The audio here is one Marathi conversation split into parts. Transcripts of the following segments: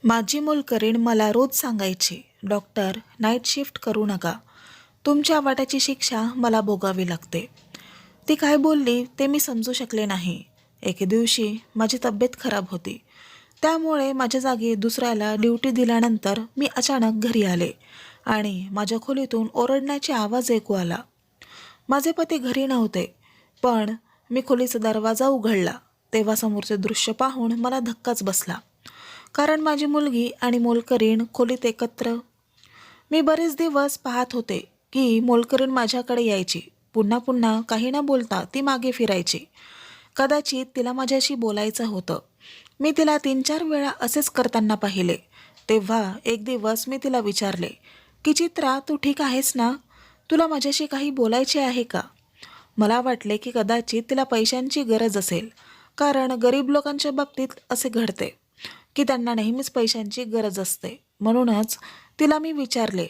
माझी मोलकरीण मला रोज सांगायची, डॉक्टर नाईट शिफ्ट करू नका, तुमच्या वाट्याची शिक्षा मला भोगावी लागते. ती काय बोलली ते मी समजू शकले नाही. एके दिवशी माझी तब्येत खराब होती, त्यामुळे माझ्या जागी दुसऱ्याला ड्युटी दिल्यानंतर मी अचानक घरी आले आणि माझ्या खोलीतून ओरडण्याचे आवाज ऐकू आला. माझे पती घरी नव्हते, पण मी खोलीचा दरवाजा उघडला तेव्हा समोरचे दृश्य पाहून मला धक्काच बसला. कारण माझी मुलगी आणि मोलकरीण खोलीत एकत्र. मी बरेच दिवस पाहत होते की मोलकरीण माझ्याकडे यायची. पुन्हा पुन्हा काही न बोलता ती मागे फिरायची. कदाचित तिला माझ्याशी बोलायचं होतं. मी तिला 3-4 वेळा असेच करताना पाहिले. तेव्हा एक दिवस मी तिला विचारले की चित्रा, तू ठीक आहेस ना? तुला माझ्याशी काही बोलायचे आहे का? मला वाटले की कदाचित तिला पैशांची गरज असेल, कारण गरीब लोकांच्या बाबतीत असे घडते की त्यांना नेहमीच पैशांची गरज असते. म्हणूनच तिला मी विचारले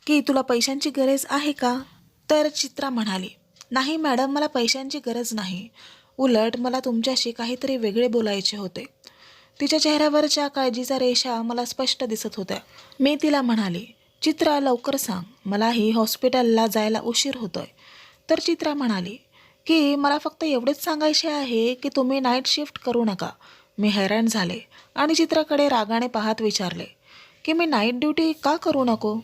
की तुला पैशांची गरज आहे का? तर चित्रा म्हणाली, नाही मॅडम, मला पैशांची गरज नाही. उलट मला तुमच्याशी काहीतरी वेगळे बोलायचे होते. तिच्या चेहऱ्यावरच्या काळजीच्या रेषा मला स्पष्ट दिसत होत्या. मी तिला म्हणाली, चित्रा लवकर सांग, मलाही हॉस्पिटलला जायला उशीर होतोय. तर चित्रा म्हणाली की मला फक्त एवढेच सांगायचे आहे की तुम्ही नाईट शिफ्ट करू नका. मी हैराण झाले आणि चित्राकडे रागाने पाहत विचारले की मी नाईट ड्युटी का करू नको?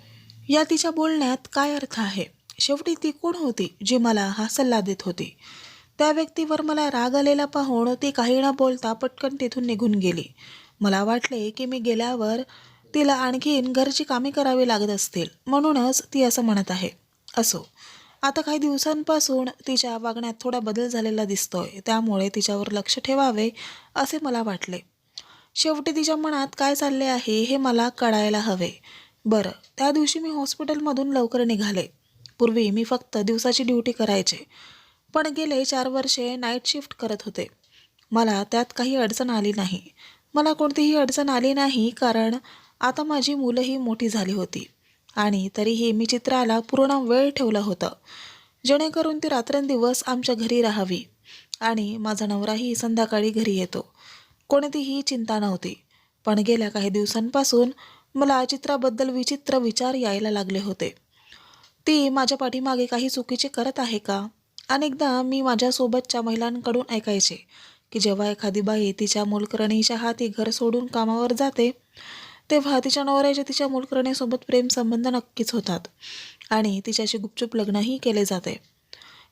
या तिच्या बोलण्यात काय अर्थ आहे? शेवटी ती कोण होती जी मला हा सल्ला देत होती? त्या व्यक्तीवर मला राग आलेला पाहून ती काही न बोलता पटकन तिथून निघून गेली. मला वाटले की मी गेल्यावर तिला आणखीन घरची कामे करावी लागत असतील, म्हणूनच ती असं म्हणत आहे. असो, आता काही दिवसांपासून तिच्या वागण्यात थोडा बदल झालेला दिसतोय, त्यामुळे तिच्यावर लक्ष ठेवावे असे मला वाटले. शेवटी तिच्या मनात काय चालले आहे हे मला कळायला हवे. बरं, त्या दिवशी मी हॉस्पिटलमधून लवकर निघाले. पूर्वी मी फक्त दिवसाची ड्युटी करायचे, पण गेले 4 वर्षे नाईट शिफ्ट करत होते. मला त्यात काही अडचण आली नाही. मला कोणतीही अडचण आली नाही, कारण आता माझी मुलंही मोठी झाली होती आणि तरीही मी चित्राला पूर्ण वेळ ठेवलं होतं, जेणेकरून ती रात्रंदिवस आमच्या घरी राहावी आणि माझा नवराही संध्याकाळी घरी येतो. कोणतीही चिंता नव्हती. पण गेल्या काही दिवसांपासून मला चित्राबद्दल विचित्र विचार यायला लागले होते. ती माझ्या पाठीमागे काही चुकीचे करत आहे का? अनेकदा मी माझ्यासोबतच्या महिलांकडून ऐकायचे की जेव्हा एखादी बाई तिच्या मोलकरणीच्या हाती घर सोडून कामावर जाते, तेव्हा तिच्या नवऱ्याचे तिच्या मोलकरणीसोबत प्रेमसंबंध नक्कीच होतात आणि तिच्याशी गुपचूप लग्नही केले जाते.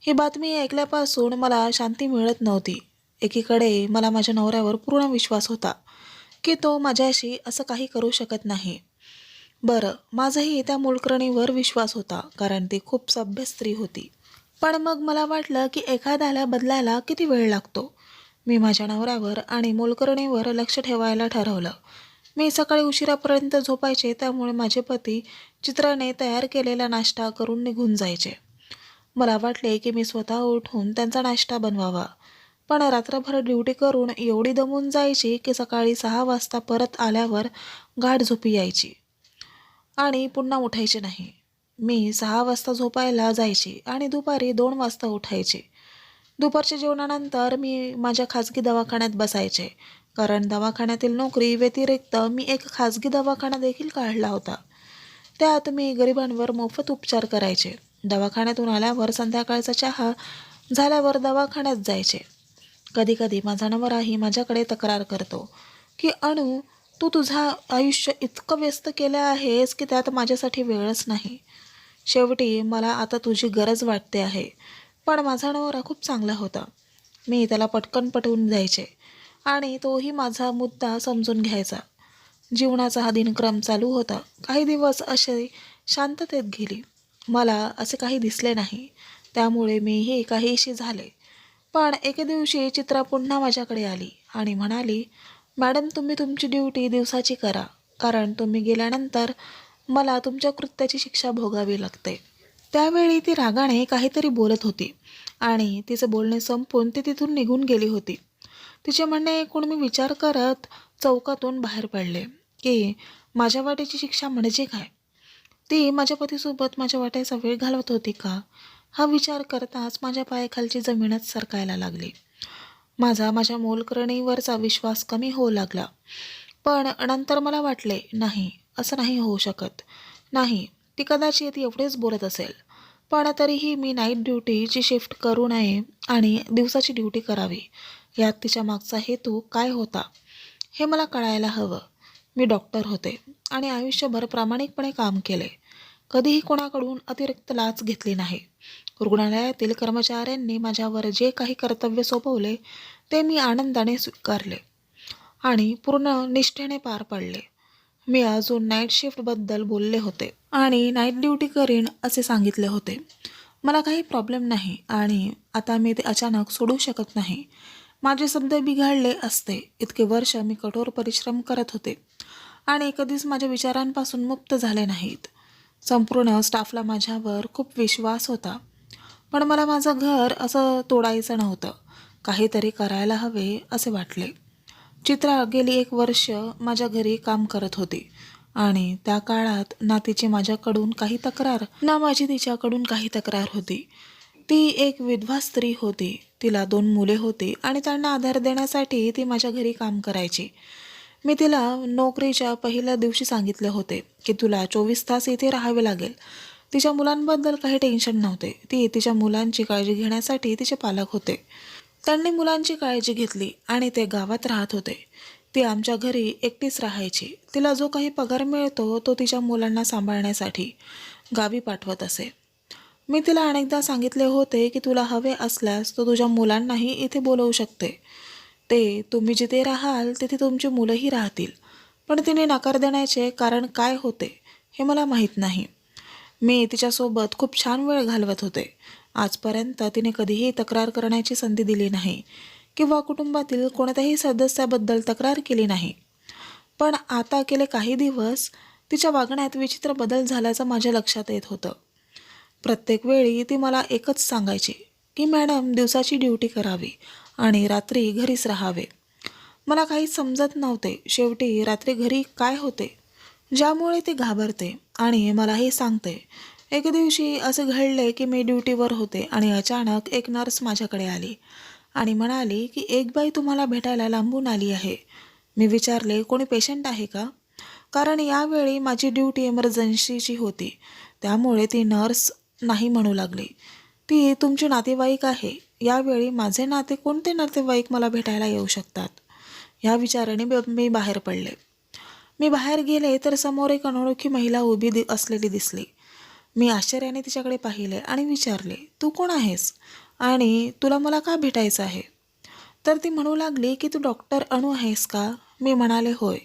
ही बातमी ऐकल्यापासून मला शांती मिळत नव्हती. एकीकडे मला माझ्या नवऱ्यावर पूर्ण विश्वास होता की तो माझ्याशी असं काही करू शकत नाही. बरं, माझाही त्या मोलकरणीवर विश्वास होता, कारण ती खूप सभ्य स्त्री होती. पण मग मला वाटलं की एखाद्याला बदलायला किती वेळ लागतो. मी माझ्या नवऱ्यावर आणि मोलकरणीवर लक्ष ठेवायला ठरवलं. मी सकाळी उशिरापर्यंत झोपायचे, त्यामुळे माझे पती चित्राने तयार केलेला नाश्ता करून निघून जायचे. मला वाटले की मी स्वतः उठून त्यांचा नाश्ता बनवावा, पण रात्रभर ड्युटी करून एवढी दमून जायची की सकाळी 6 वाजता परत आल्यावर गाढ झोपी यायची आणि पुन्हा उठायचे नाही. मी 6 वाजता झोपायला जायची आणि दुपारी 2 वाजता उठायचे. दुपारच्या जेवणानंतर मी माझ्या खाजगी दवाखान्यात बसायचे, कारण दवाखान्यातील नोकरी व्यतिरिक्त मी एक खाजगी दवाखाना देखील काढला होता. त्यात मी गरिबांवर मोफत उपचार करायचे. दवाखान्यातून आल्यावर संध्याकाळचा चहा झाल्यावर दवाखान्यात जायचे. कधीकधी माझा नवराही माझ्याकडे तक्रार करतो की अनु, तू तुझं आयुष्य इतकं व्यस्त केलं आहेस की त्यात माझ्यासाठी वेळच नाही. शेवटी मला आता तुझी गरज वाटते आहे. पण माझा नवरा खूप चांगला होता. मी त्याला पटकन पटवून द्यायचे आणि तोही माझा मुद्दा समजून घ्यायचा. जीवनाचा हा दिनक्रम चालू होता. काही दिवस असे शांततेत गेली. मला असे काही दिसले नाही, त्यामुळे मीही काहीशी झाले. पण एके दिवशी चित्रा पुन्हा माझ्याकडे आली आणि म्हणाली, मॅडम, तुम्ही तुमची ड्युटी दिवसाची करा, कारण तुम्ही गेल्यानंतर मला तुमच्या कृत्याची शिक्षा भोगावी लागते. त्यावेळी ती रागाने काहीतरी बोलत होती आणि तिचे बोलणे संपून ती तिथून निघून गेली होती. तिचे म्हणणे ऐकून मी विचार करत चौकातून बाहेर पडले की माझ्या वाटेची शिक्षा म्हणजे काय? ती माझ्या पतीसोबत माझ्या वाट्याचा वेळ घालवत होती का? हा विचार करताच माझ्या पायाखालची जमीनच सरकायला लागली. माझ्या मोलकरणीवरचा विश्वास कमी होऊ लागला. पण नंतर मला वाटले, नाही, असं नाही होऊ शकत. नाही, ती कदाचित एवढेच बोलत असेल. पण तरीही मी नाईट ड्युटीची शिफ्ट करू नये आणि दिवसाची ड्युटी करावी, यात तिच्या मागचा हेतू काय होता हे मला कळायला हवं. मी डॉक्टर होते आणि आयुष्यभर प्रामाणिकपणे काम केले. कधीही कोणाकडून अतिरिक्त लाच घेतली नाही. रुग्णालयातील कर्मचाऱ्यांनी माझ्यावर जे काही कर्तव्य सोपवले ते मी आनंदाने स्वीकारले आणि पूर्ण निष्ठेने पार पाडले. मी अजून नाईट शिफ्टबद्दल बोलले होते आणि नाईट ड्युटी करीन असे सांगितले होते. मला काही प्रॉब्लेम नाही आणि आता मी ते अचानक सोडू शकत नाही. माझे शब्द बिघडले असते. इतके वर्ष मी कठोर परिश्रम करत होते आणि कधीच माझ्या विचारांपासून मुक्त झाले नाहीत. संपूर्ण स्टाफला माझ्यावर खूप विश्वास होता. पण मला माझं घर असं तोडायचं नव्हतं. काहीतरी करायला हवे असे वाटले. चित्रा गेली 1 वर्ष माझ्या घरी काम करत होती आणि त्या काळात ना तिची माझ्याकडून काही तक्रार ना माझी तिच्याकडून काही तक्रार होती. ती एक विधवा स्त्री होती. तिला 2 मुले होती आणि त्यांना आधार देण्यासाठी ती माझ्या घरी काम करायची. मी तिला नोकरीच्या पहिल्या दिवशी सांगितले होते की तुला 24 तास इथे राहावे लागेल. तिच्या मुलांबद्दल काही टेन्शन नव्हते. ती तिच्या मुलांची काळजी घेण्यासाठी तिचे पालक होते. त्यांनी मुलांची काळजी घेतली आणि ते गावात राहत होते. ती आमच्या घरी एकटीच राहायची. तिला जो काही पगार मिळतो तो तिच्या मुलांना सांभाळण्यासाठी गावी पाठवत असे. मी तिला अनेकदा सांगितले होते की तुला हवे असल्यास तो तुझ्या मुलांनाही इथे बोलवू शकते. ते तुम्ही जिथे राहाल तिथे तुमची मुलंही राहतील. पण तिने नकार देण्याचे कारण काय होते हे मला माहीत नाही. मी तिच्यासोबत खूप छान वेळ घालवत होते. आजपर्यंत तिने कधीही तक्रार करण्याची संधी दिली नाही किंवा कुटुंबातील कोणत्याही सदस्याबद्दल तक्रार केली नाही. पण आता गेले काही दिवस तिच्या वागण्यात विचित्र बदल झाल्याचं माझ्या लक्षात येत होतं. प्रत्येक वेळी ती मला एकच सांगायची की मॅडम दिवसाची ड्युटी करावी आणि रात्री घरीच राहावे. मला काहीच समजत नव्हते. शेवटी रात्री घरी काय होते ज्यामुळे ती घाबरते आणि मलाही सांगते. एक दिवशी असे घडले की मी ड्युटीवर होते आणि अचानक एक नर्स माझ्याकडे आली आणि म्हणाली की एक बाई तुम्हाला भेटायला लांबून आली आहे. मी विचारले, कोणी पेशंट आहे का? कारण यावेळी माझी ड्युटी इमर्जन्सीची होती. त्यामुळे ती नर्स नाही म्हणू लागली. ती तुमची नातेवाईक आहे. यावेळी माझे कोणते नातेवाईक मला भेटायला येऊ शकतात? या विचाराने मी बाहेर पडले. मी बाहेर गेले तर समोर एक अनोळखी महिला उभी असलेली दिसली. मी आश्चर्याने तिच्याकडे पाहिले आणि विचारले, तू कोण आहेस आणि तुला मला का भेटायचं आहे? तर ती म्हणू लागली की तू डॉक्टर अणू आहेस का? मी म्हणाले, होय,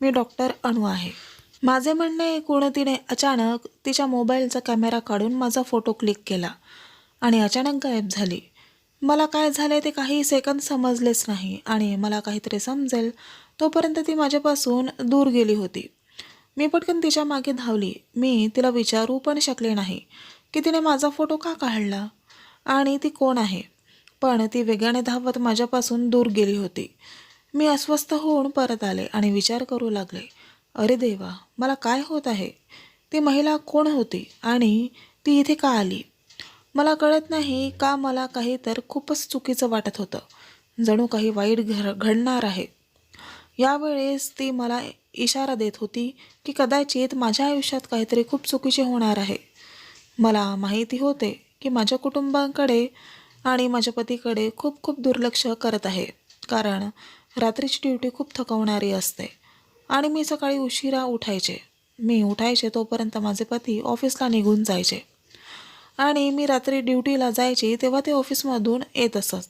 मी डॉक्टर अणू आहे. माझे म्हणणे ऐकून तिने अचानक तिच्या मोबाईलचा कॅमेरा काढून माझा फोटो क्लिक केला आणि अचानक गायब झाली. मला काय झाले ते काही सेकंद समजलेच नाही आणि मला काहीतरी समजेल तोपर्यंत ती माझ्यापासून दूर गेली होती. मी पटकन तिच्या मागे धावली. मी तिला विचारू पण शकले नाही की तिने माझा फोटो का काढला आणि ती कोण आहे. पण ती वेगाने धावत माझ्यापासून दूर गेली होती. मी अस्वस्थ होऊन परत आले आणि विचार करू लागले, अरे देवा, मला काय होत आहे? ती महिला कोण होती आणि ती इथे का आली? मला कळत नाही का मला काही तर खूपच चुकीचं वाटत होतं. जणू काही वाईट घडणार आहे. यावेळेस ती मला इशारा देत होती की कदाचित माझ्या आयुष्यात काहीतरी खूप चुकीचे होणार आहे. मला माहिती होते की माझ्या कुटुंबाकडे आणि माझ्या पतीकडे खूप खूप दुर्लक्ष करत आहे. कारण रात्रीची ड्युटी खूप थकवणारी असते आणि मी सकाळी उशिरा उठायचे. मी उठायचे तोपर्यंत माझे पती ऑफिसला निघून जायचे आणि मी रात्री ड्युटीला जायची तेव्हा ते ऑफिसमधून येत असत.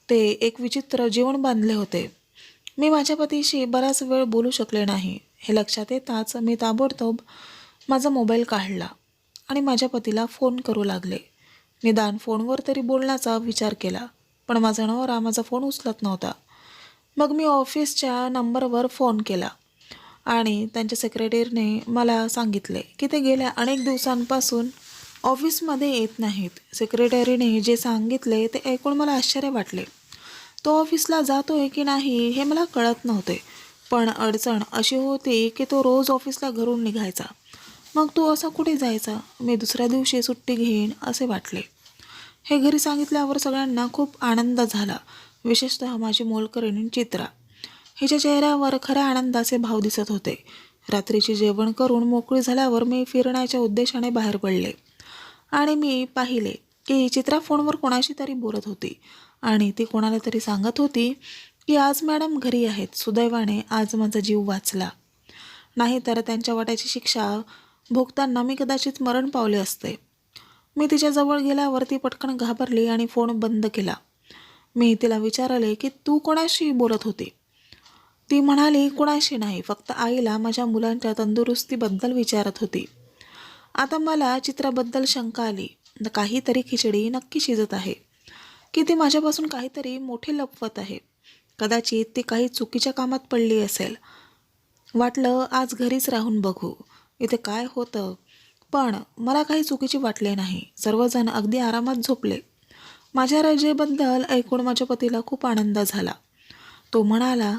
ते एक विचित्र जीवन बांधले होते. मी माझ्या पतीशी बराच वेळ बोलू शकले नाही. हे लक्षात येताच मी ताबडतोब माझा मोबाईल काढला आणि माझ्या पतीला फोन करू लागले. निदान फोनवर तरी बोलण्याचा विचार केला, पण माझा नवरा माझा फोन उचलत नव्हता. मग मी ऑफिसच्या नंबरवर फोन केला आणि त्यांच्या सेक्रेटरीने मला सांगितले की ते गेल्या अनेक दिवसांपासून ऑफिसमध्ये येत नाहीत. सेक्रेटरीने जे सांगितले ते ऐकून मला आश्चर्य वाटले. तो ऑफिसला जातोय की नाही हे मला कळत नव्हते. पण अडचण अशी होती की तो रोज ऑफिसला घरून निघायचा. मग तो असा कुठे जायचा? मी दुसऱ्या दिवशी सुट्टी घेईन असे वाटले. हे घरी सांगितल्यावर सगळ्यांना खूप आनंद झाला, विशेषतः माझी मोलकरीण चित्रा. हिच्या चेहऱ्यावर खऱ्या आनंदाचे भाव दिसत होते. रात्रीचे जेवण करून मोकळी झाल्यावर मी फिरण्याच्या उद्देशाने बाहेर पडले आणि मी पाहिले की चित्रा फोनवर कोणाशी तरी बोलत होती आणि ती कोणाला तरी सांगत होती की आज मॅडम घरी आहेत. सुदैवाने आज माझा जीव वाचला, नाहीतर त्यांच्या वाट्याची शिक्षा भोगताना मी कदाचित मरण पावले असते. मी तिच्याजवळ गेल्यावर ती पटकन घाबरली आणि फोन बंद केला. मी तिला विचारले की तू कोणाशी बोलत होती? ती म्हणाली कुणाशी नाही, फक्त आईला माझ्या मुलांच्या तंदुरुस्तीबद्दल विचारत होती. आता मला चित्राबद्दल शंका आली. काहीतरी खिचडी नक्की शिजत आहे की ती माझ्यापासून काहीतरी मोठे लपवत आहे. कदाचित ती काही चुकीच्या कामात पडली असेल. वाटलं आज घरीच राहून बघू इथे काय होतं, पण मला काही चुकीचे वाटले नाही. सर्वजण अगदी आरामात झोपले. माझ्या रजेबद्दल ऐकून माझ्या पतीला खूप आनंद झाला. तो म्हणाला,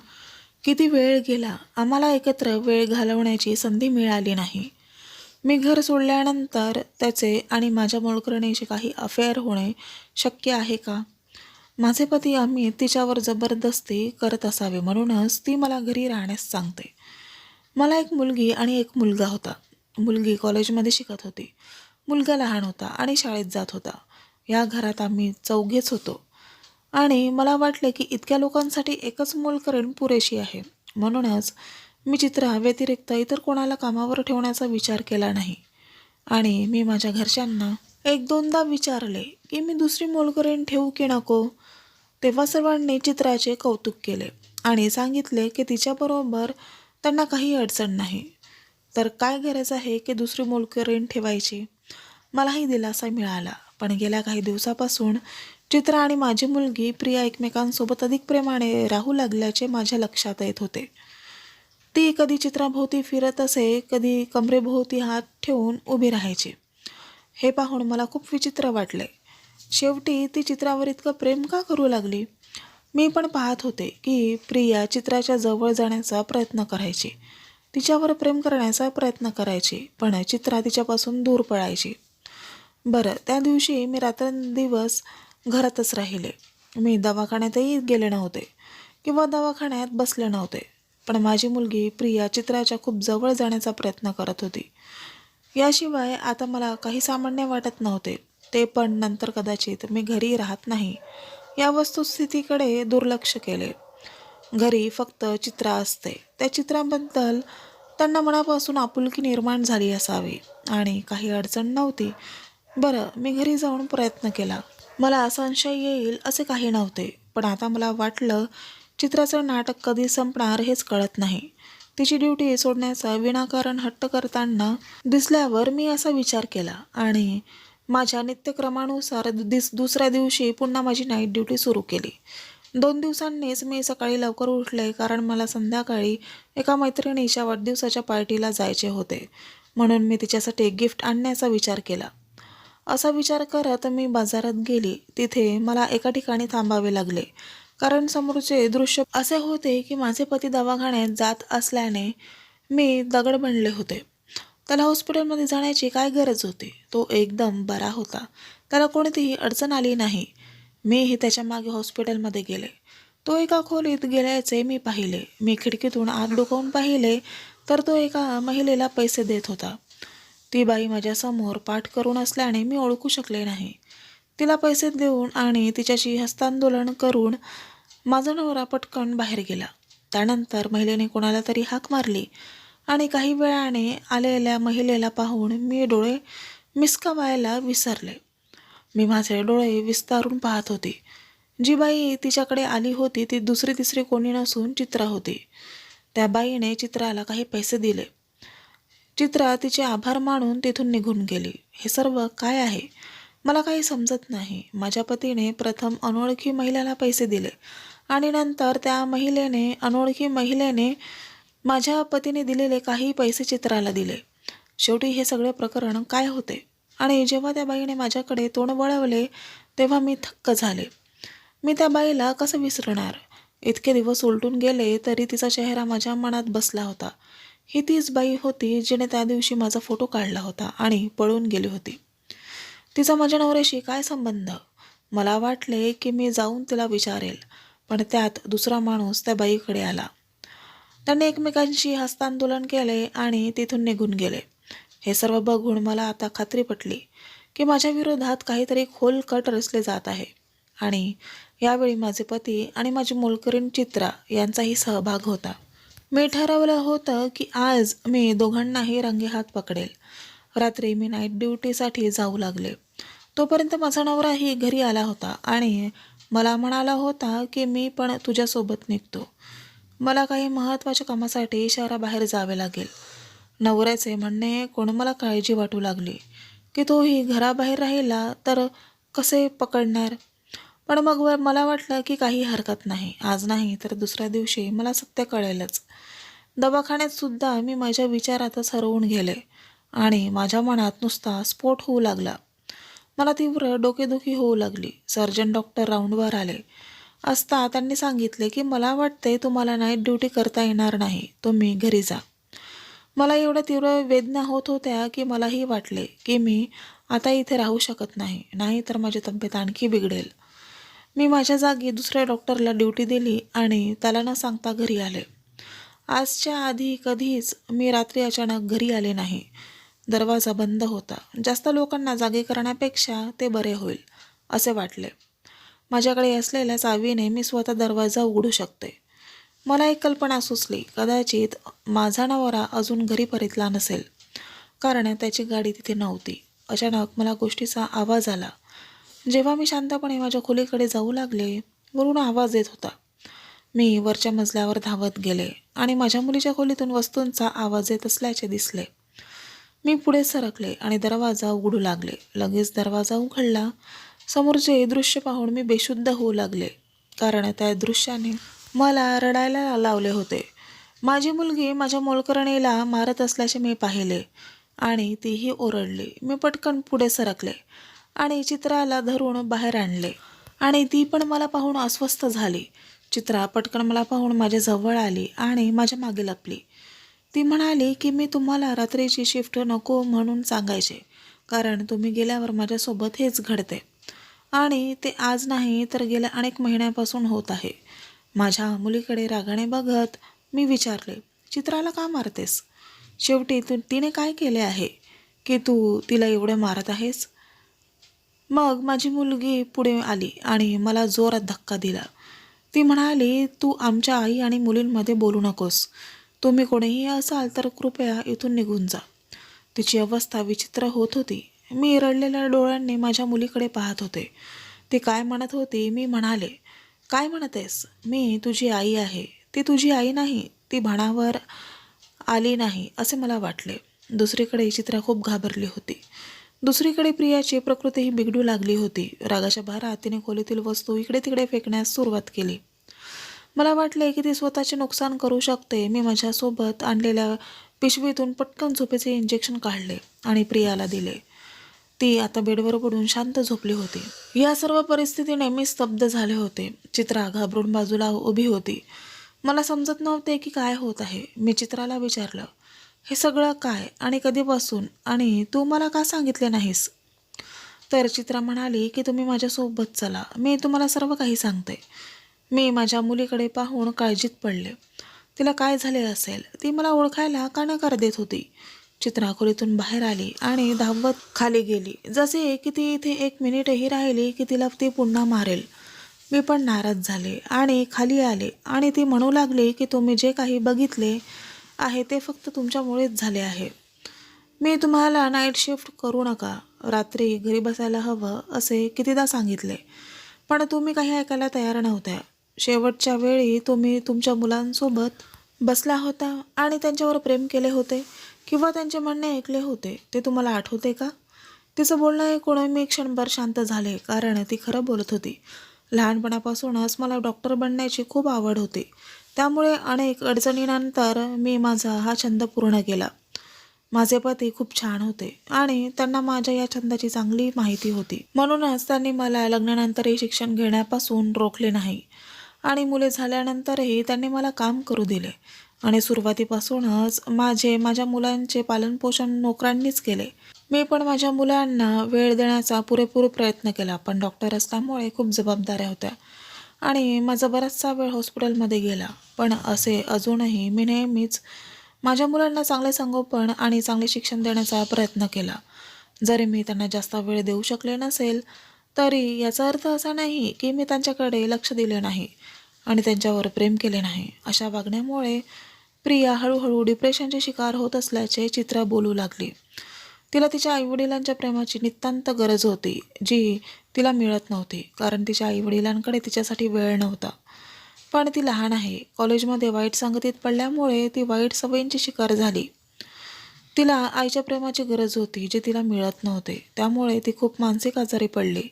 किती वेळ गेला, आम्हाला एकत्र वेळ घालवण्याची संधी मिळाली नाही. मी घर सोडल्यानंतर त्याचे आणि माझ्या मोलकरणीचे काही अफेअर होणे शक्य आहे का? माझे पती अमित तिच्यावर जबरदस्ती करत असावे म्हणूनच ती मला घरी राहण्यास सांगते. मला एक मुलगी आणि एक मुलगा होता. मुलगी कॉलेजमध्ये शिकत होती. मुलगा लहान होता आणि शाळेत जात होता. या घरात आम्ही चौघेच होतो आणि मला वाटले की इतक्या लोकांसाठी एकच मोलकरीण पुरेशी आहे. म्हणूनच मी चित्रा व्यतिरिक्त इतर कोणाला कामावर ठेवण्याचा विचार केला नाही आणि मी माझ्या घरच्यांना एक दोनदा विचारले की मी दुसरी मोलकरीण ठेवू की नको. तेव्हा सर्वांनी चित्राचे कौतुक केले आणि सांगितले की तिच्याबरोबर त्यांना काही अडचण नाही. तर काय गरज आहे की दुसरी मोलकरीण ठेवायची? मलाही दिलासा मिळाला. पण गेल्या काही दिवसापासून चित्रा आणि माझी मुलगी प्रिया एकमेकांसोबत अधिक प्रेमाने राहू लागल्याचे माझ्या लक्षात येत होते. ती कधी चित्राभोवती फिरत असे, कधी कमरेभोवती हात ठेवून उभी राहायची. हे पाहून मला खूप विचित्र वाटले. शेवटी ती चित्रावर इतकं प्रेम का करू लागली? मी पण पाहत होते की प्रिया चित्राच्या जवळ जाण्याचा प्रयत्न करायची, तिच्यावर प्रेम करण्याचा प्रयत्न करायची, पण चित्रा तिच्यापासून दूर पळायची. बरं, त्या दिवशी मी रात्रंदिवस घरातच राहिले. मी दवाखान्यातही गेले नव्हते किंवा दवाखान्यात बसले नव्हते. पण माझी मुलगी प्रिया चित्राच्या खूप जवळ जाण्याचा प्रयत्न करत होती. याशिवाय आता मला काही सामान्य वाटत नव्हते. ते पण नंतर कदाचित मी घरी राहत नाही या वस्तुस्थितीकडे दुर्लक्ष केले. घरी फक्त चित्रा असते. त्या चित्राबद्दल त्यांना मनापासून आपुलकी निर्माण झाली असावी आणि काही अडचण नव्हती. बरं, मी घरी जाऊन प्रयत्न केला. मला संशय येईल असे काही नव्हते, पण आता मला वाटलं चित्राचं नाटक कधी संपणार हेच कळत नाही. तिची ड्युटी सोडण्याचा विनाकारण हट्ट करताना दिसल्यावर मी असा विचार केला आणि माझ्या नित्यक्रमानुसार दुसऱ्या दिवशी पुन्हा माझी नाईट ड्युटी सुरू केली. 2 दिवसांनीच मी सकाळी लवकर उठले, कारण मला संध्याकाळी एका मैत्रिणीच्या वाढदिवसाच्या पार्टीला जायचे होते. म्हणून मी तिच्यासाठी गिफ्ट आणण्याचा विचार केला. असा विचार करत मी बाजारात गेली. तिथे मला एका ठिकाणी थांबावे लागले, कारण समोरचे दृश्य असे होते की माझे पती दवाखान्यात जात असल्याने मी दगड बनले होते. त्याला हॉस्पिटलमध्ये जाण्याची काय गरज होती? तो एकदम बरा होता. त्याला कोणतीही अडचण आली नाही. मीही त्याच्या मागे हॉस्पिटलमध्ये गेले. तो एका खोलीत गेल्याचे मी पाहिले. मी खिडकीतून आत डोकावून पाहिले तर तो एका महिलेला पैसे देत होता. ती बाई माझ्यासमोर पाठ करून असल्याने मी ओळखू शकले नाही. तिला पैसे देऊन आणि तिच्याशी हस्तांदोलन करून माझा नवरा पटकन बाहेर गेला. त्यानंतर महिलेने कोणाला तरी हाक मारली आणि काही वेळाने आलेल्या महिलेला पाहून मी डोळे मिसकावायला विसरले. मी माझे डोळे विस्तारून पाहत होते. जी बाई तिच्याकडे आली होती ती दुसरी तिसरी कोणी नसून चित्रा होती. त्या बाईने चित्राला काही पैसे दिले. चित्रा तिचे आभार मानून तिथून निघून गेली. हे सर्व काय आहे? मला काही समजत नाही. माझ्या पतीने प्रथम अनोळखी महिलेला पैसे दिले आणि नंतर त्या अनोळखी महिलेने माझ्या पतीने दिलेले काही पैसे चित्राला दिले. शेवटी हे सगळे प्रकरण काय होते? आणि जेव्हा त्या बाईने माझ्याकडे तोंड वळवले तेव्हा मी थक्क झाले. मी त्या बाईला कसं विसरणार? इतके दिवस उलटून गेले तरी तिचा चेहरा माझ्या मनात बसला होता. ही तीच बाई होती जिने त्या दिवशी माझा फोटो काढला होता आणि पळून गेली होती. तिचा माझ्या नवऱ्याशी काय संबंध? मला वाटले की मी जाऊन तिला विचारेल, पण त्यात दुसरा माणूस त्या बाईकडे आला. त्यांनी एकमेकांशी हस्तांदोलन केले आणि तिथून निघून गेले. हे सर्व बघून मला आता खात्री पटली की माझ्या विरोधात काहीतरी खोल कट रचले जात आहे आणि यावेळी माझे पती आणि माझी मोलकरीण चित्रा यांचाही सहभाग होता. मी ठरवलं होतं की आज मी दोघांनाही रंगेहात पकडेल. रात्री मी नाईट ड्युटीसाठी जाऊ लागले. तोपर्यंत माझा नवराही घरी आला होता आणि मला म्हणाला होता की मी पण तुझ्यासोबत निघतो. मला काही महत्त्वाच्या कामासाठी शहराबाहेर जावे लागेल. नवऱ्याचे म्हणणे ऐकून मला काळजी वाटू लागली की तोही घराबाहेर राहिला तर कसे पकडणार. पण मग मला वाटलं की काही हरकत नाही, आज नाही तर दुसऱ्या दिवशी मला सत्य कळेलच. दवाखान्यात सुद्धा मी माझ्या विचारातच हरवून गेले आणि माझ्या मनात नुसता स्फोट होऊ लागला. मला तीव्र डोकेदुखी होऊ लागली. सर्जन डॉक्टर राऊंडवर आले असता त्यांनी सांगितले की मला वाटते तुम्हाला नाईट ड्युटी करता येणार नाही, तुम्ही घरी जा. मला एवढ्या तीव्र वेदना होत होत्या की मलाही वाटले की मी आता इथे राहू शकत नाही, नाही तर माझी तब्येत आणखी बिघडेल. मी माझ्या जागी दुसऱ्या डॉक्टरला ड्युटी दिली आणि त्याला न सांगता घरी आले. आजच्या आधी कधीच मी रात्री अचानक घरी आले नाही. दरवाजा बंद होता. जास्त लोकांना जागे करण्यापेक्षा ते बरे होईल असे वाटले. माझ्याकडे असलेल्या चावीने मी स्वतः दरवाजा उघडू शकते. मला एक कल्पना सुचली, कदाचित माझा नवरा अजून घरी परतला नसेल कारण त्याची गाडी तिथे नव्हती. अचानक मला गोष्टीचा आवाज आला. जेव्हा मी शांतपणे माझ्या खोलीकडे जाऊ लागले, वरून आवाज येत होता. मी वरच्या मजल्यावर धावत गेले आणि माझ्या मुलीच्या खोलीतून वस्तूंचा आवाज येत असल्याचे दिसले. मी पुढे सरकले आणि दरवाजा उघडू लागले. लगेच दरवाजा उघडला. समोरचे दृश्य पाहून मी बेशुद्ध होऊ लागले कारण त्या दृश्याने मला रडायला लावले होते. माझी मुलगी माझ्या मोलकरणीला मारत असल्याचे मी पाहिले आणि तीही ओरडली. मी पटकन पुढे सरकले आणि चित्राला धरून बाहेर आणले आणि ती पण मला पाहून अस्वस्थ झाली. चित्रा पटकन मला पाहून माझ्या जवळ आली आणि माझ्या मागे लपली. ती म्हणाली की मी तुम्हाला रात्रीची शिफ्ट नको म्हणून सांगायचे कारण तुम्ही गेल्यावर माझ्यासोबत हेच घडते आणि ते आज नाही तर गेल्या अनेक महिन्यापासून होत आहे. माझ्या मुलीकडे रागाने बघत मी विचारले, चित्राला का मारतेस? शेवटी तिने काय केले आहे की तू तिला एवढे मारत आहेस? मग माझी मुलगी पुढे आली आणि मला जोरात धक्का दिला. ती म्हणाली, तू आमच्या आई आणि मुलींमध्ये बोलू नकोस. तुम्ही कोणीही असाल तर कृपया इथून निघून जा. तिची अवस्था विचित्र होत होती. मी रडलेल्या डोळ्यांनी माझ्या मुलीकडे पाहत होते. ती काय म्हणत होती? मी म्हणाले, काय म्हणतेस? मी तुझी आई आहे. ती तुझी आई नाही, ती भानावर आली नाही असे मला वाटले. दुसरीकडे चित्रा खूप घाबरली होती. दुसरीकडे प्रियाची प्रकृतीही बिघडू लागली होती. रागाच्या भारात तिने खोलीतील वस्तू इकडे तिकडे फेकण्यास सुरुवात केली. मला वाटले की ती स्वतःचे नुकसान करू शकते. मी माझ्यासोबत आणलेल्या पिशवीतून पटकन झोपेचे इंजेक्शन काढले आणि प्रियाला दिले. ती आता बेडवर पडून शांत झोपली होती. या सर्व परिस्थितीने मी स्तब्ध झाले होते. चित्रा घाबरून बाजूला उभी होती. मला समजत नव्हते की काय होत आहे. मी चित्राला विचारलं, हे सगळं काय आणि कधीपासून आणि तू मला का सांगितले नाहीस? तर चित्रा म्हणाली की तुम्ही माझ्यासोबत चला, मी तुम्हाला सर्व काही सांगते. मी माझ्या मुलीकडे पाहून काळजीत पडले. तिला काय झाले असेल? ती मला ओळखायला का नकार देत होती? चित्रा खोलीतून बाहेर आली आणि धावत खाली गेली, जसे की ती इथे एक मिनिटही राहिली की तिला ती पुन्हा मारेल. मी पण नाराज झाले आणि खाली आले आणि ती म्हणू लागली की तुम्ही जे काही बघितले आहे ते फक्त तुमच्यामुळेच झाले आहे. मी तुम्हाला नाईट शिफ्ट करू नका, रात्री घरी बसायला हवं असे कितीदा सांगितले, पण तुम्ही काही ऐकायला तयार नव्हत्या. शेवटच्या वेळी तुम्ही तुमच्या मुलांसोबत बसला होता आणि त्यांच्यावर प्रेम केले होते किंवा त्यांचे म्हणणे ऐकले होते, ते तुम्हाला आठवते का? तिचं बोलणं ऐकून मी क्षणभर शांत झाले कारण ती खरं बोलत होती. लहानपणापासूनच मला डॉक्टर बनण्याची खूप आवड होती. त्यामुळे अनेक अडचणींनंतर मी माझा हा छंद पूर्ण केला. माझे पती खूप छान होते आणि त्यांना माझ्या या छंदाची चांगली माहिती होती. म्हणूनच त्यांनी मला लग्नानंतरही शिक्षण घेण्यापासून रोखले नाही आणि मुले झाल्यानंतरही त्यांनी मला काम करू दिले आणि सुरुवातीपासूनच माझ्या मुलांचे पालनपोषण नोकरांनीच केले. मी पण माझ्या मुलांना वेळ देण्याचा पुरेपूर प्रयत्न केला, पण डॉक्टर असल्यामुळे खूप जबाबदाऱ्या होत्या. आणि माझा बराचसा वेळ हॉस्पिटलमध्ये गेला. पण असे अजूनही मी नेहमीच माझ्या मुलांना चांगले संगोपन आणि चांगले शिक्षण देण्याचा प्रयत्न केला. जरी मी त्यांना जास्त वेळ देऊ शकले नसेल, तरी याचा अर्थ असा नाही की मी त्यांच्याकडे लक्ष दिले नाही आणि त्यांच्यावर प्रेम केले नाही. अशा वागण्यामुळे प्रिया हळूहळू डिप्रेशनची शिकार होत असल्याचे चित्रा बोलू लागली. तिला तिच्या आईवडिलांच्या प्रेमाची नितांत गरज होती, जी तिला मिळत नव्हती, कारण तिच्या आईवडिलांकडे तिच्यासाठी वेळ नव्हता. पण ती लहान आहे. कॉलेजमध्ये वाईट संगतीत पडल्यामुळे ती वाईट सवयींची शिकार झाली. तिला आईच्या प्रेमाची गरज होती, जे तिला मिळत नव्हते. त्यामुळे ती खूप मानसिक आजारी पडली.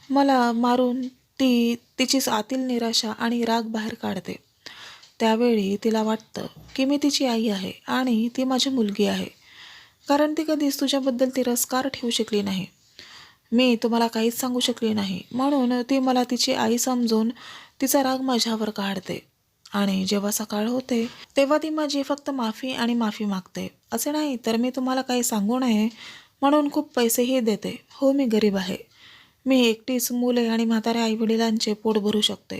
मला मारून ती तिची आतील निराशा आणि राग बाहेर काढते. त्यावेळी तिला वाटतं की मी तिची आई आहे आणि ती माझी मुलगी आहे, कारण ती कधीच तुझ्याबद्दल तिरस्कार ठेवू शकली नाही. मी तुम्हाला काहीच सांगू शकली नाही, म्हणून ती मला तिची आई समजून तिचा राग माझ्यावर काढते. आणि जेव्हा सकाळ होते तेव्हा ती माझी फक्त माफी आणि माफी मागते. असे नाही तर मी तुम्हाला काही सांगू नये म्हणून खूप पैसेही देते. हो, मी गरीब आहे. मी एकटीच मुले आणि म्हाताऱ्या आईवडिलांचे पोट भरू शकते,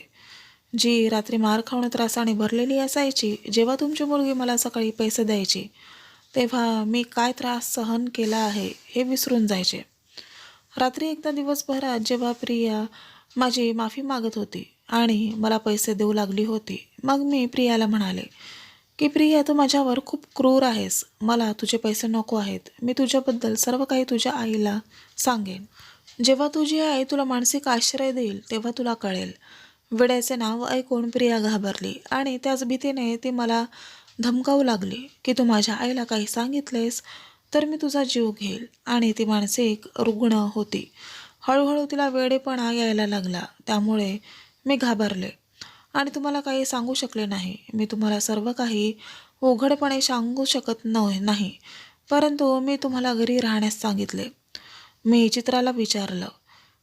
जी रात्री मार खाऊन त्रासाने भरलेली असायची. जेव्हा तुमची मुलगी मला सकाळी पैसे द्यायची, तेव्हा मी काय त्रास सहन केला आहे हे विसरून जायचे. रात्री एकदा दिवसभरात जेव्हा प्रिया माझी माफी मागत होती आणि मला पैसे देऊ लागली होती, मग मी प्रियाला म्हणाले की प्रिया, तू माझ्यावर खूप क्रूर आहेस. मला तुझे पैसे नको आहेत. मी तुझ्याबद्दल सर्व काही तुझ्या आईला सांगेन. जेव्हा तुझी आई तुला मानसिक आश्रय देईल तेव्हा तुला कळेल. वेड्याचे नाव ऐकून प्रिया घाबरली आणि त्याच भीतीने ती मला धमकावू लागली की तू माझ्या आईला काही सांगितलेस तर मी तुझा जीव घेईल. आणि ती मानसिक रुग्ण होती. हळूहळू तिला वेडेपणा यायला लागला. त्यामुळे मी घाबरले आणि तुम्हाला काही सांगू शकले नाही. मी तुम्हाला सर्व काही उघडपणे सांगू शकत नाही, परंतु मी तुम्हाला घरी राहण्यास सांगितले. मी चित्राला विचारलं,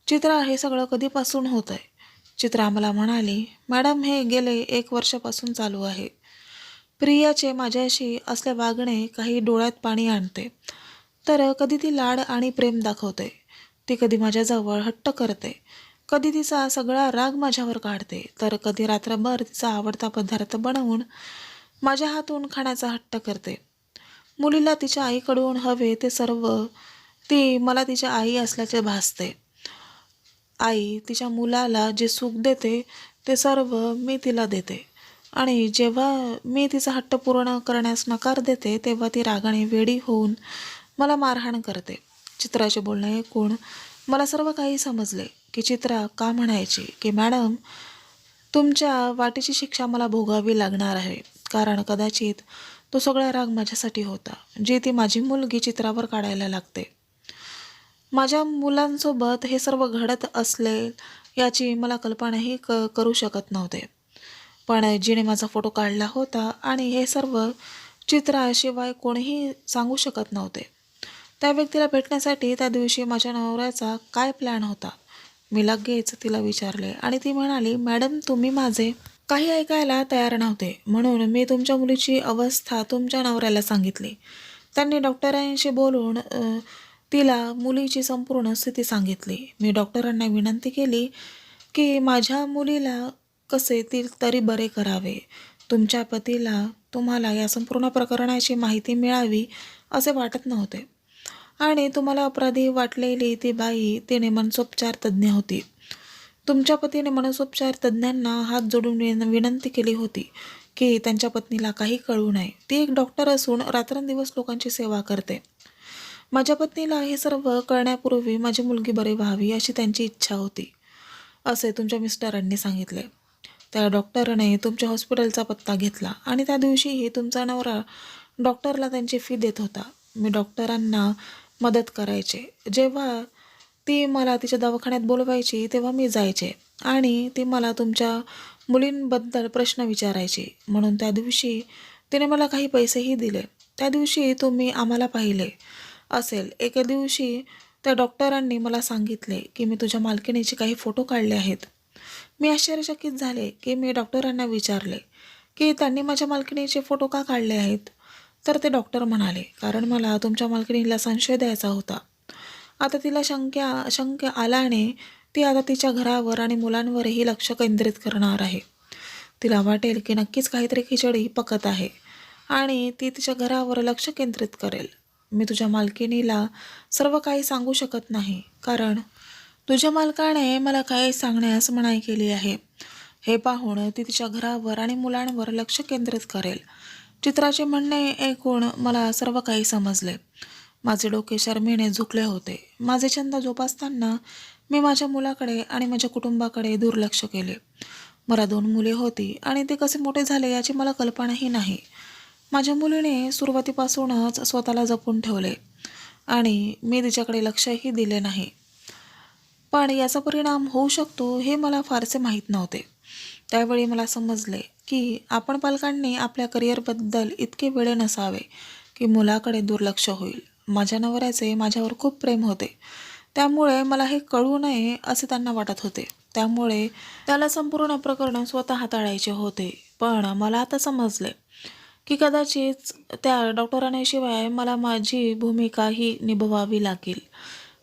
चित्रा, हे सगळं कधीपासून होत आहे? चित्रा मला म्हणाली, मॅडम, हे गेले 1 वर्षापासून चालू आहे. प्रियाचे माझ्याशी असले वागणे काही डोळ्यात पाणी आणते. तर कधी ती लाड आणि प्रेम दाखवते, ती कधी माझ्याजवळ हट्ट करते, कधी तिचा सगळा राग माझ्यावर काढते, तर कधी रात्रभर तिचा आवडता पदार्थ बनवून माझ्या हातून खाण्याचा हट्ट करते. मुलीला तिच्या आईकडून हवे ते सर्व ती मला तिच्या आई असल्याचे भासते. आई तिच्या मुलाला जे सुख देते ते सर्व मी तिला देते. आणि जेव्हा मी तिचा हट्ट पूर्ण करण्यास नकार देते तेव्हा ती रागाने वेडी होऊन मला मारहाण करते. चित्राचे बोलणे ऐकून मला सर्व काही समजले की चित्रा का म्हणायची की मॅडम, तुमच्या वाटेची शिक्षा मला भोगावी लागणार आहे, कारण कदाचित तो सगळा राग माझ्यासाठी होता, जी ती माझी मुलगी चित्रावर काढायला लागते. माझ्या मुलांसोबत हे सर्व घडत असले याची मला कल्पनाही करू शकत नव्हते. पण जिने माझा फोटो काढला होता आणि हे सर्व चित्राशिवाय कोणीही सांगू शकत नव्हते. त्या व्यक्तीला भेटण्यासाठी त्या दिवशी माझ्या नवऱ्याचा काय प्लॅन होता? मी लगेच तिला विचारले आणि ती म्हणाली, मॅडम, तुम्ही माझे काही ऐकायला तयार नव्हते, म्हणून मी तुमच्या मुलीची अवस्था तुमच्या नवऱ्याला सांगितली. त्यांनी डॉक्टरांशी बोलून तिला मुलीची संपूर्ण स्थिती सांगितली. मी डॉक्टरांना विनंती केली की माझ्या मुलीला कसे तरी बरे करावे. तुमच्या पतीला तुम्हाला या संपूर्ण प्रकरणाची माहिती मिळावी असे वाटत नव्हते. आणि तुम्हाला अपराधी वाटलेली ती बाई, तिने मनसोपचार तज्ज्ञ होती. तुमच्या पतीने मनसोपचार तज्ज्ञांना हात जोडून विनंती केली होती की त्यांच्या पत्नीला काही कळू नये. ती एक डॉक्टर असून रात्रंदिवस लोकांची सेवा करते. माझ्या पत्नीला हे सर्व कळण्यापूर्वी माझी मुलगी बरी व्हावी अशी त्यांची इच्छा होती, असे तुमच्या मिस्टरांनी सांगितले. त्या डॉक्टरने तुमच्या हॉस्पिटलचा पत्ता घेतला आणि त्या दिवशीही तुमचा नवरा डॉक्टरला त्यांची फी देत होता. मी डॉक्टरांना मदत करायचे. जेव्हा ती मला तिच्या दवाखान्यात बोलवायची तेव्हा मी जायचे आणि ती मला तुमच्या मुलींबद्दल प्रश्न विचारायची. म्हणून त्या दिवशी तिने मला काही पैसेही दिले. त्या दिवशी तुम्ही आम्हाला पाहिले असेल. एके दिवशी त्या डॉक्टरांनी मला सांगितले की मी तुझ्या मालकिणीचे काही फोटो काढले आहेत. मी आश्चर्यचकित झाले की मी डॉक्टरांना विचारले की त्यांनी माझ्या मालकिणीचे फोटो का काढले आहेत. तर ते डॉक्टर म्हणाले, कारण मला तुमच्या मालकिणीला संशय द्यायचा होता. आता तिला शंका आल्याने ती आता तिच्या घरावर आणि मुलांवरही लक्ष केंद्रित करणार आहे. तिला वाटेल की नक्कीच काहीतरी खिचडी पकत आहे आणि ती तिच्या घरावर लक्ष केंद्रित करेल. मी तुझ्या मालकिणीला सर्व काही सांगू शकत नाही, कारण तुझ्या मालकाने मला काही सांगण्यास मनाई केली आहे. हे पाहून ती तिच्या घरावर आणि मुलांवर लक्ष केंद्रित करेल. चित्राचे म्हणणे ऐकून मला सर्व काही समजले. माझे डोके शरमेने झुकले होते. माझे छंद जोपासताना मी माझ्या मुलाकडे आणि माझ्या कुटुंबाकडे दुर्लक्ष केले. मला 2 मुले होती आणि ते कसे मोठे झाले याची मला कल्पनाही नाही. माझ्या मुलीने सुरुवातीपासूनच स्वतःला जपून ठेवले आणि मी तिच्याकडे लक्षही दिले नाही. पण याचा परिणाम होऊ शकतो हे मला फारसे माहीत नव्हते. त्यावेळी मला समजले की आपण पालकांनी आपल्या करिअरबद्दल इतके वेडे नसावे की मुलाकडे दुर्लक्ष होईल. माझ्या नवऱ्याचे माझ्यावर खूप प्रेम होते, त्यामुळे मला हे कळू नये असे त्यांना वाटत होते. त्यामुळे त्याला संपूर्ण प्रकरण स्वतः हाताळायचे होते. पण मला आता समजले की कदाचित त्या डॉक्टरांशिवाय मला माझी भूमिका ही निभवावी लागेल.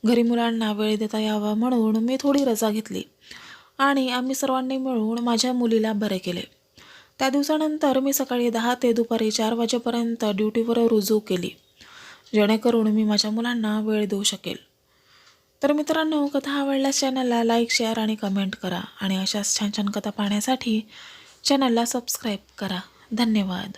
घरी मुलांना वेळ देता यावा म्हणून मी थोडी रजा घेतली आणि आम्ही सर्वांनी मिळून माझ्या मुलीला बरे केले. त्या दिवसानंतर मी सकाळी 10 ते दुपारी 4 वाजेपर्यंत ड्युटीवर रुजू केली, जेणेकरून मी माझ्या मुलांना वेळ देऊ शकेल. तर मित्रांनो, कथा आवडल्यास चॅनलला लाईक, शेअर आणि कमेंट करा आणि अशाच छान छान कथा पाहण्यासाठी चॅनलला सबस्क्राईब करा. धन्यवाद.